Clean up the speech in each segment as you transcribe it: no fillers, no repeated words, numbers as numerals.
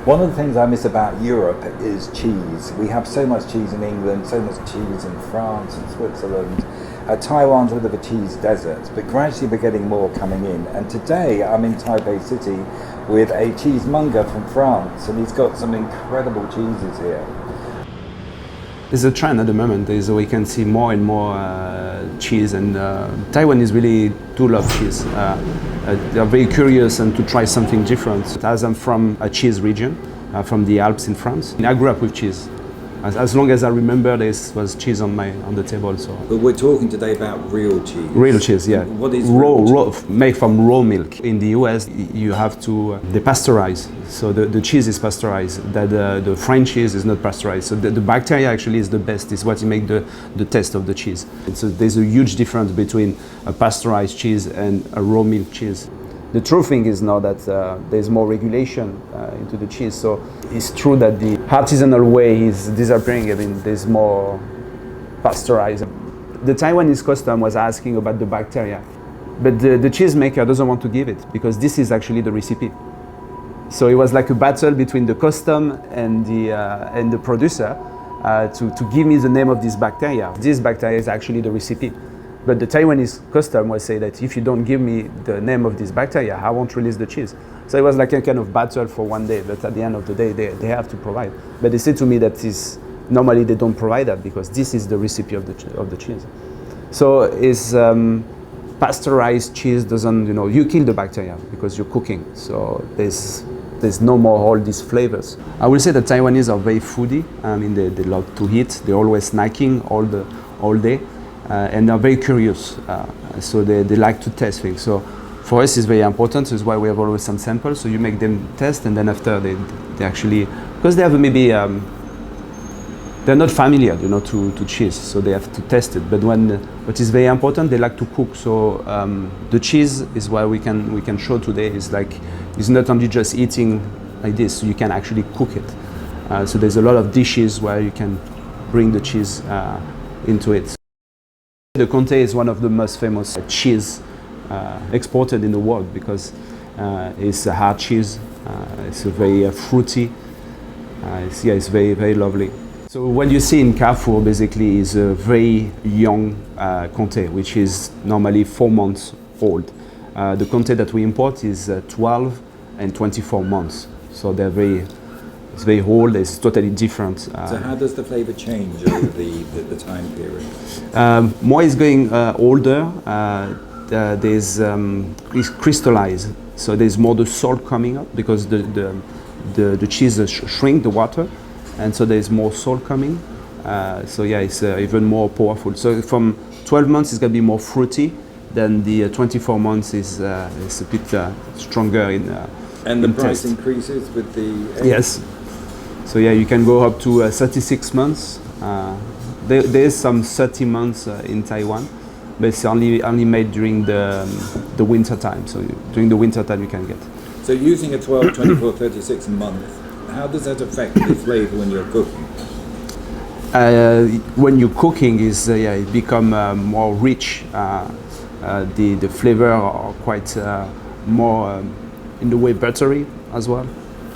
One of the things I miss about Europe is cheese. We have so much cheese in England, so much cheese in France and Switzerland. Taiwan's a bit of a cheese desert, but gradually we're getting more coming in. And today I'm in Taipei City with a cheesemonger from France, and he's got some incredible cheeses here. There's a trend at the moment. We can see more and more cheese, and Taiwanese really do love cheese. They are very curious and to try something different. As I'm from a cheese region, from the Alps in France, I grew up with cheese. As long as I remember, there was cheese on the table. So. But we're talking today about real cheese. Real cheese, yeah. What is raw, made from raw milk. In the US, you have to they pasteurize. So the cheese is pasteurized. That the French cheese is not pasteurized. So the bacteria actually is the best. Is what make the taste of the cheese. And so there's a huge difference between a pasteurized cheese and a raw milk cheese. The true thing is now that there's more regulation into the cheese. So it's true that the artisanal way is disappearing. I mean, there's more pasteurized. The Taiwanese custom was asking about the bacteria, but the cheesemaker doesn't want to give it because this is actually the recipe. So it was like a battle between the custom and the producer to give me the name of this bacteria. This bacteria is actually the recipe. But the Taiwanese custom will say that if you don't give me the name of this bacteria, I won't release the cheese. So it was like a kind of battle for one day, but at the end of the day, they have to provide. But they say to me that normally they don't provide that because this is the recipe of the cheese. So is pasteurized cheese doesn't, you kill the bacteria because you're cooking. So there's no more all these flavors. I will say that Taiwanese are very foodie. I mean, they love to eat. They're always snacking all day. And they're very curious, so they like to test things. So for us it's very important. That's why we have always some samples. So you make them test, and then after they actually, because they have maybe they're not familiar, to cheese, so they have to test it. But what is very important, they like to cook. So the cheese is why we can show today is like it's not only just eating like this. So you can actually cook it. So there's a lot of dishes where you can bring the cheese into it. The Comte is one of the most famous cheese exported in the world because it's a hard cheese. It's very fruity. It's very, very lovely. So what you see in Carrefour basically is a very young Comte, which is normally 4 months old. The Comte that we import is 12 and 24 months. So it's very old, it's totally different. So how does the flavor change over the time period? More is going older, it's crystallized. So there's more the salt coming up because the cheese shrink the water, and so there's more salt coming. So yeah, it's even more powerful. So from 12 months it's going to be more fruity, then the 24 months is a bit stronger in and the in price taste. increases with the age? Yes. So yeah, you can go up to 36 months. There is some 30 months in Taiwan, but it's only made during the winter time. So during the winter time you can get. So using a 12, 24, 36 month, how does that affect the flavor when you're cooking? When you're cooking, it become more rich. The flavor are quite more in the way buttery as well.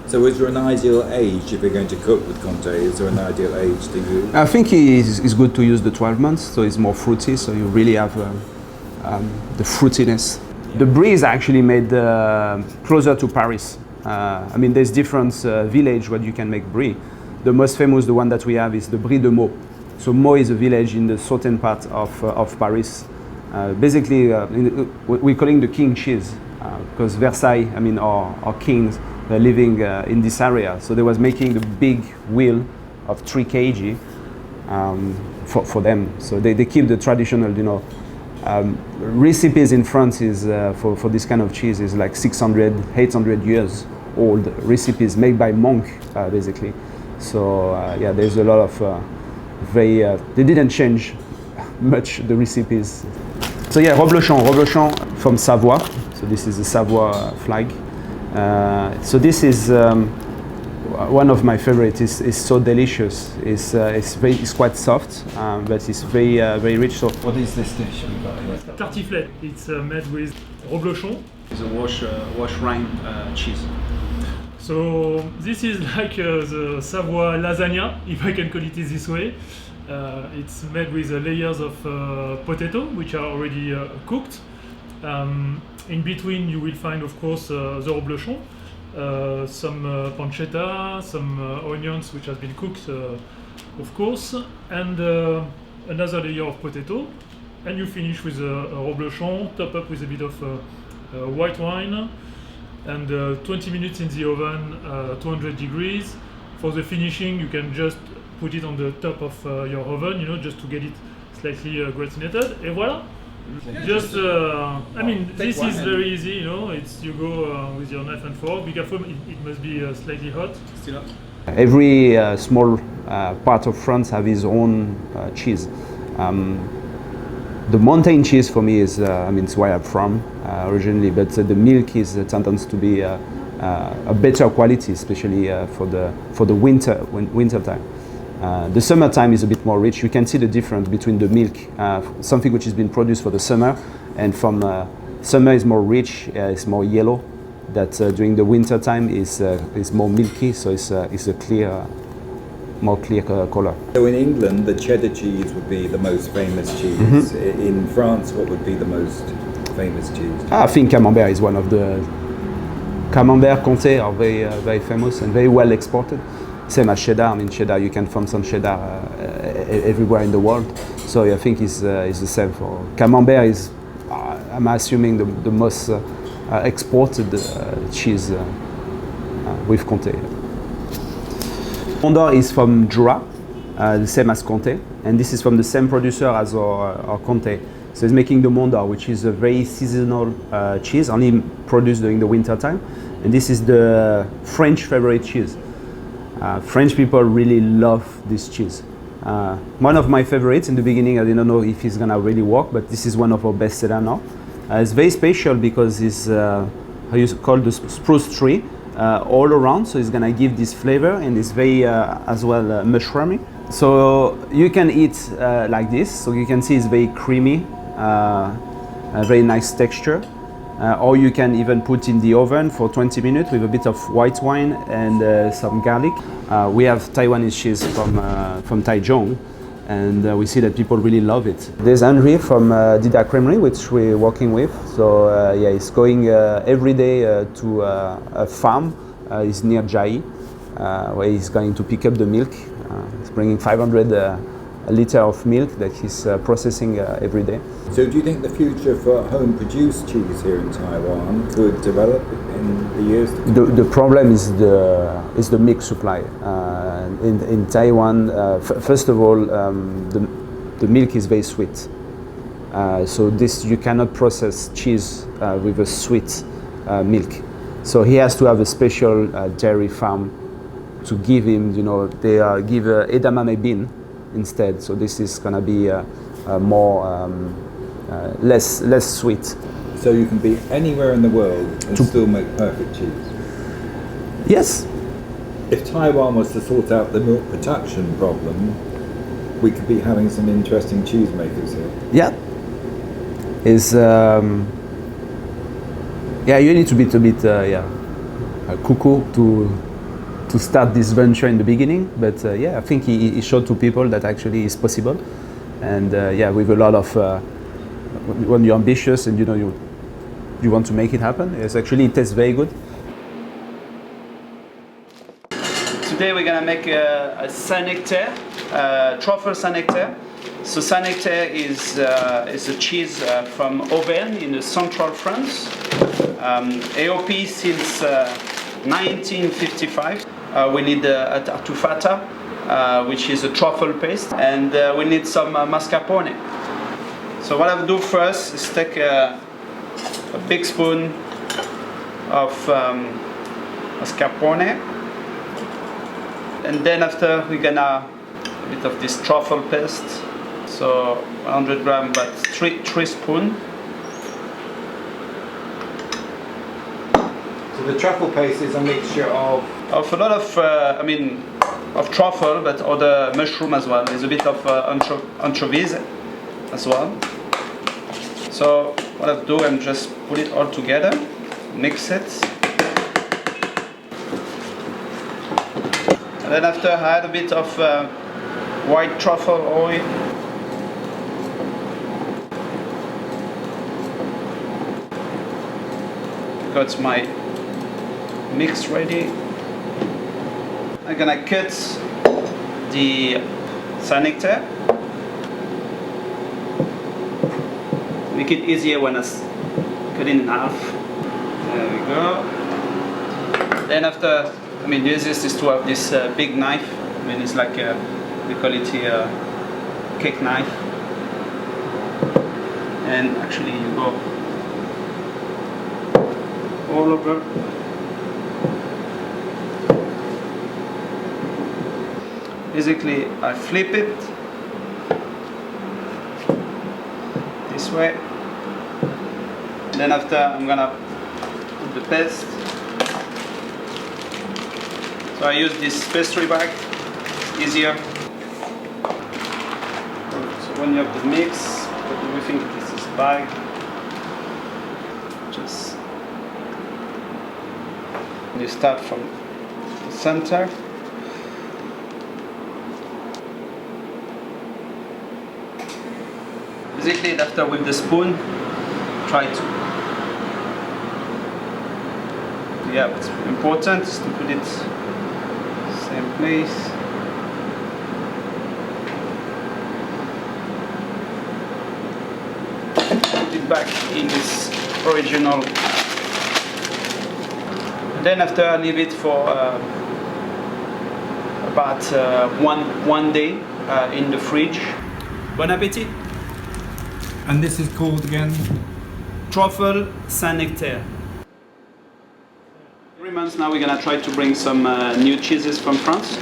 So is there an ideal age if you're going to cook with Comte? Is there an ideal age to use? I think it's good to use the 12 months, so it's more fruity, so you really have the fruitiness. The brie is actually made closer to Paris. I mean, there's different villages where you can make brie. The most famous, the one that we have, is the Brie de Meaux. So Meaux is a village in the southern part of Paris. Basically, we're calling the king cheese because Versailles, I mean, our kings, they're living in this area. So they was making the big wheel of 3 kg for them. So they keep the traditional, recipes in France is for this kind of cheese is like 600, 800 years old recipes made by monks, basically. So yeah, there's a lot of they didn't change much the recipes. So yeah, Reblochon from Savoie. So this is the Savoie flag. So this is one of my favorites. It's so delicious. It's quite soft, but it's very rich. So what is this dish we got here? Tartiflette. It's made with reblochon. It's a wash rind cheese. So this is like the Savoy lasagna, if I can call it this way. It's made with layers of potato, which are already cooked. In between, you will find, of course, the reblochon, some pancetta, some onions, which has been cooked, of course, and another layer of potato. And you finish with a reblochon, top up with a bit of white wine, and 20 minutes in the oven, 200 degrees. For the finishing, you can just put it on the top of your oven, just to get it slightly gratinated. Et voilà. Just, this is very easy, It's you go with your knife and fork. Be careful, it must be slightly hot. Still hot. Every small part of France have his own cheese. The mountain cheese for me is, it's where I'm from originally, but the milk is tends to be a better quality, especially for the winter time. The summertime is a bit more rich. You can see the difference between the milk, something which has been produced for the summer, and from summer is more rich, it's more yellow. That during the winter time is more milky, so it's a clear. More clear color. So in England, the cheddar cheese would be the most famous cheese. Mm-hmm. In France, what would be the most famous cheese? I think Camembert is one of the. Camembert, Comte are very famous and very well exported. Same as cheddar. Cheddar, you can find some cheddar everywhere in the world. So I think it's the same for Camembert. Is I'm assuming the most exported cheese with Comte. Mondor is from Jura, the same as Comte, and this is from the same producer as our Comte. So he's making the Mondor, which is a very seasonal cheese, only produced during the winter time. And this is the French favorite cheese. French people really love this cheese. One of my favorites in the beginning, I didn't know if it's gonna really work, but this is one of our best sellers now. It's very special because it's how you call the spruce tree. All around, so it's gonna give this flavor, and it's very as well mushroomy. So you can eat like this. So you can see it's very creamy, a very nice texture. Or you can even put in the oven for 20 minutes with a bit of white wine and some garlic. We have Taiwanese cheese from Taichung, and we see that people really love it. There's Henry from Dida Creamery, which we're working with. So he's going every day to a farm. It's near Jai, where he's going to pick up the milk. He's bringing 500 liters of milk that he's processing every day. So do you think the future for home-produced cheese here in Taiwan could develop in the years to come? The problem is the milk supply. In Taiwan, first of all, the milk is very sweet. So you cannot process cheese with a sweet milk. So he has to have a special dairy farm to give him, they give edamame bean instead. So this is gonna be more less sweet. So you can be anywhere in the world and still make perfect cheese? Yes. If Taiwan was to sort out the milk production problem, we could be having some interesting cheesemakers here. Yeah. You need to be a bit cuckoo to start this venture in the beginning. But I think he showed to people that actually it's possible. And with a lot of when you're ambitious and you want to make it happen, it tastes very good. Today we're gonna make a Saint-Nectaire, truffle Saint-Nectaire. So Saint-Nectaire is a cheese from Auvergne in central France. AOP since 1955. We need a tartufata, which is a truffle paste, and we need some mascarpone. So what I'll do first is take a big spoon of mascarpone, and then after we're gonna a bit of this truffle paste. So 100 grams, but 3 spoons. So the truffle paste is a mixture of a lot of truffle, but other mushroom as well. There's a bit of anchovies as well. So what I'll do, I'm just put it all together, mix it. Then after I add a bit of white truffle oil. Got my mix ready. I'm gonna cut the Saint-Nectaire. Make it easier when I cut it in half. There we go. Then after, I mean, the easiest is to have this big knife. I mean, it's like we call it here cake knife. And actually, you go all over. Basically, I flip it this way. Then after, I'm gonna put the paste. So I use this pastry bag, easier. So when you have the mix, put everything in this bag. Just you start from the center. Basically, after with the spoon, try to. Yeah, what's important is to put it same place. Put it back in its original. And then after I leave it for about one day in the fridge. Bon appétit! And this is called again? Truffle Saint-Nectaire. Every month now we're gonna try to bring some new cheeses from France,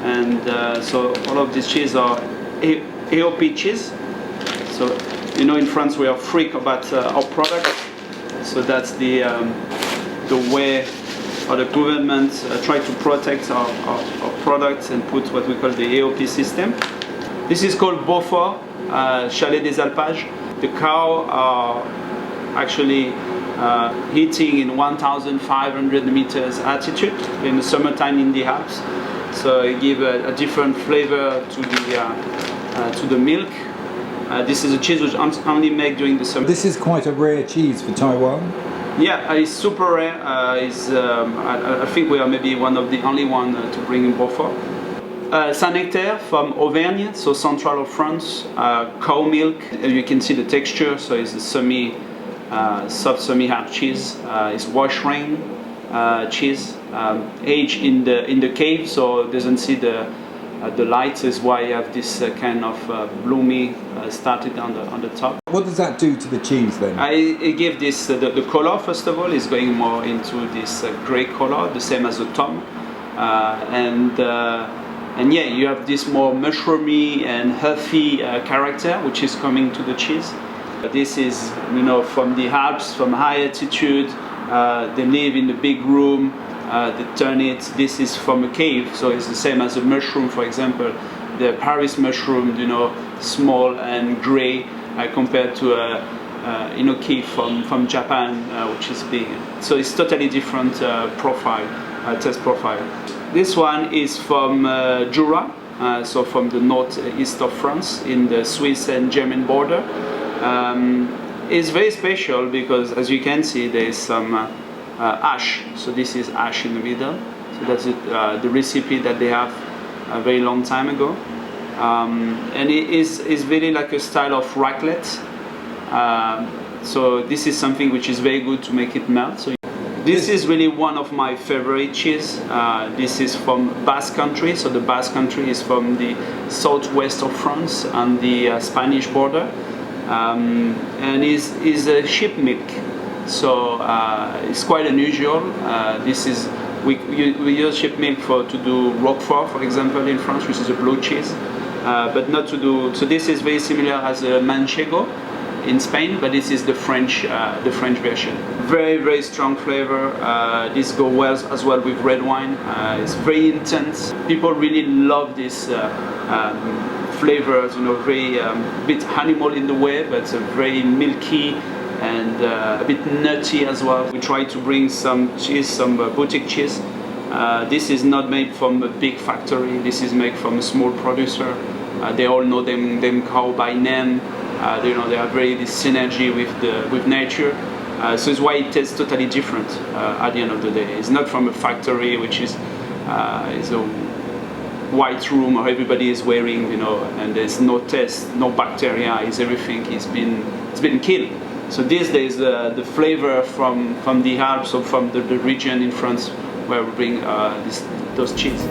and so all of these cheeses are AOP cheese. So you know, in France we are freak about our product, so that's the way or the government try to protect our products and put what we call the AOP system. This is called Beaufort Chalet des Alpages. The cow are actually heating in 1,500 meters altitude in the summertime in the Alps. So it gives a different flavor to the milk. This is a cheese which only made during the summer. This is quite a rare cheese for Taiwan. Yeah, it's super rare. I think we are maybe one of the only one to bring in Beaufort. Saint-Nectaire from Auvergne, so central of France, cow milk. You can see the texture, so it's a soft semi-hard cheese. It's wash-rain cheese, aged in the cave, so it doesn't see the light. Is why you have this kind of bloomy started on the top. What does that do to the cheese then? It gives this the color. First of all, is going more into this grey color, the same as the tom, and yeah, you have this more mushroomy and earthy character, which is coming to the cheese. This is, you know, from the Alps, from high altitude. They live in a big room. They turn it. This is from a cave, so it's the same as a mushroom, for example. The Paris mushroom, you know, small and grey compared to a cave from Japan, which is big. So it's totally different profile, taste profile. This one is from Jura, so from the northeast of France, in the Swiss and German border. It's very special because, as you can see, there is some ash. So this is ash in the middle. So that's the recipe that they have a very long time ago. And it is really like a style of raclette. So this is something which is very good to make it melt. So this is really one of my favorite cheese. This is from Basque Country. So the Basque Country is from the southwest of France on the Spanish border, and is a sheep milk. So it's quite unusual. This is we use sheep milk to do Roquefort, for example, in France, which is a blue cheese, but not to do. So this is very similar as a Manchego in Spain, but this is the French version. Very, very strong flavor. This goes well as well with red wine. It's very intense. People really love this flavors. You know, very bit animal in the way, but very milky and a bit nutty as well. We try to bring some cheese, some boutique cheese, This is not made from a big factory. This is made from a small producer. They all know them cow by name. They have very this synergy with nature. So it's why it tastes totally different at the end of the day. It's not from a factory, which is a white room or everybody is wearing, and there's no taste, no bacteria. Everything it's been killed. So these days the flavor from the Alps or from the region in France where we bring those cheese.